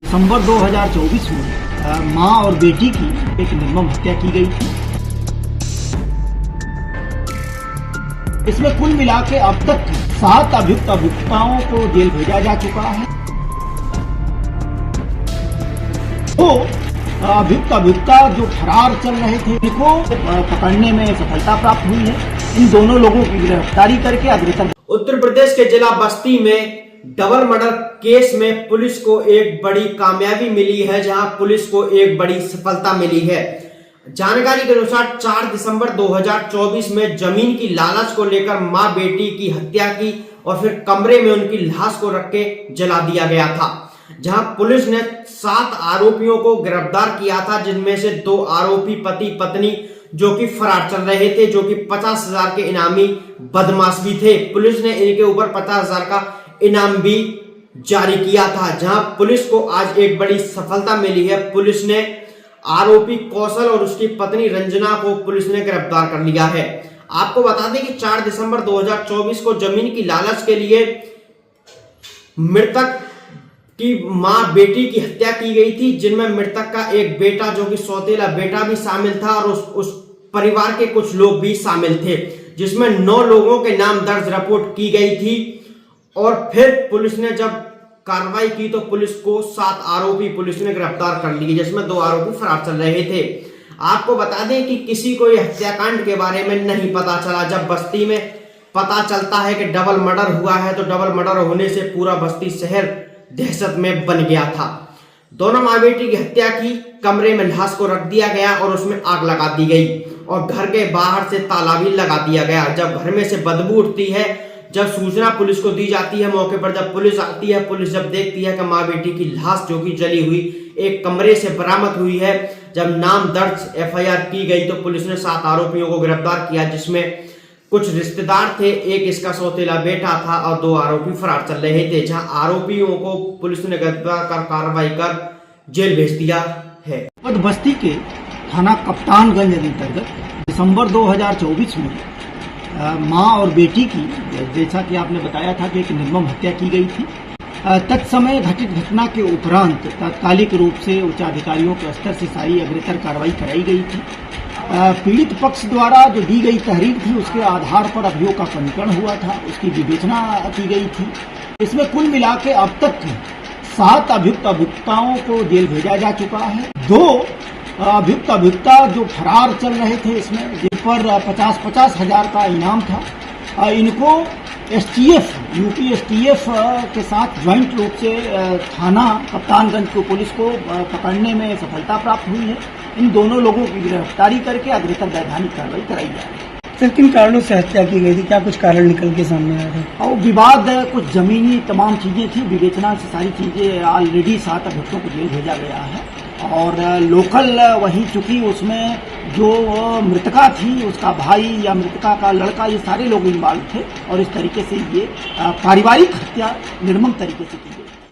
दिसंबर 2024 में मां और बेटी की एक निर्मम हत्या की गई थी। इसमें कुल मिला के अब तक 7 अभियुक्ताओं को जेल भेजा जा चुका है। तो अभियुक्ता जो फरार चल रहे थे इनको पकड़ने में सफलता प्राप्त हुई है। इन दोनों लोगों की गिरफ्तारी करके अग्रेसर। उत्तर प्रदेश के जिला बस्ती में डबल मर्डर केस में पुलिस को एक बड़ी कामयाबी मिली है, जहां पुलिस को एक बड़ी सफलता मिली है। जानकारी के अनुसार 4 दिसंबर 2024 में जमीन की लालच को लेकर मां बेटी की हत्या की और फिर कमरे में उनकी लाश को रख के जला दिया गया था, जहां पुलिस ने 7 आरोपियों को गिरफ्तार किया था, जिनमें से 2 आरोपी पति पत्नी जो कि फरार चल रहे थे, जो कि 50,000 के इनामी बदमाश भी थे। पुलिस ने इनके ऊपर 50,000 का इनाम भी जारी किया था, जहां पुलिस को आज एक बड़ी सफलता मिली है। पुलिस ने आरोपी कौशल और उसकी पत्नी रंजना को पुलिस ने गिरफ्तार कर लिया है। आपको बता दें कि 4 दिसंबर 2024 को जमीन की लालच के लिए मृतक की मां बेटी की हत्या की गई थी, जिनमें मृतक का एक बेटा जो कि सौतेला बेटा भी शामिल था और उस परिवार के कुछ लोग भी शामिल थे, जिसमें 9 लोगों के नाम दर्ज रिपोर्ट की गई थी। और फिर पुलिस ने जब कार्रवाई की तो पुलिस को 7 आरोपी पुलिस ने गिरफ्तार कर लिए, जिसमें 2 आरोपी फरार चल रहे थे। आपको बता दें कि किसी को यह हत्याकांड के बारे में नहीं पता चला। जब बस्ती में पता चलता है कि डबल मर्डर हुआ है तो डबल मर्डर होने से पूरा बस्ती शहर दहशत में बन गया था। दोनों मां बेटी की हत्या की, कमरे में लाश को रख दिया गया और उसमें आग लगा दी गई और घर के बाहर से ताला भी लगा दिया गया। जब घर में से बदबू उठती है, जब सूचना पुलिस को दी जाती है, मौके पर जब पुलिस आती है, पुलिस जब देखती है कि मां बेटी की लाश जो कि जली हुई एक कमरे से बरामद हुई है, जब नाम दर्ज एफआईआर की गई तो पुलिस ने 7 आरोपियों को गिरफ्तार किया, जिसमें कुछ रिश्तेदार थे, एक इसका सौतेला बेटा था और 2 आरोपी फरार चल रहे थे, जहां आरोपियों को पुलिस ने गिरफ्तार कर कार्रवाई कर जेल भेज दिया है। बस्ती के थाना कप्तानगंज अंतर्गत दिसंबर 2024 में मां और बेटी की, जैसा कि आपने बताया था कि एक निर्मम हत्या की गई थी। तत्समय घटित घटना के उपरांत तात्कालिक रूप से उच्च अधिकारियों के स्तर से सारी अग्रेसर कार्रवाई कराई गई थी। पीड़ित पक्ष द्वारा जो दी गई तहरीर थी उसके आधार पर अभियोग का पंजीकरण हुआ था, उसकी विवेचना की गई थी। इसमें कुल मिला के अब तक 7 अभियुक्ताओं को जेल भेजा जा चुका है। 2 अभियुक्ता जो फरार चल रहे थे, इसमें जिन पर 50-50 हजार का इनाम था, इनको यूपी एसटीएफ के साथ ज्वाइंट रूप से थाना कप्तानगंज को पुलिस को पकड़ने में सफलता प्राप्त हुई है। इन दोनों लोगों की गिरफ्तारी करके अग्रेसर वैधानिक कार्रवाई कराई जा रही है। सर, किन कारणों से हत्या की गई थी? क्या कुछ कारण निकल के सामने आया था? और विवाद, कुछ जमीनी तमाम चीजें थी, विवेचना से सारी चीजें ऑलरेडी 7 अभियुक्तों को जेल भेजा गया है। और लोकल वही, चूंकि उसमें जो मृतका थी उसका भाई या मृतका का लड़का, ये सारे लोग इन्वॉल्व थे और इस तरीके से ये पारिवारिक हत्या निर्मम तरीके से की।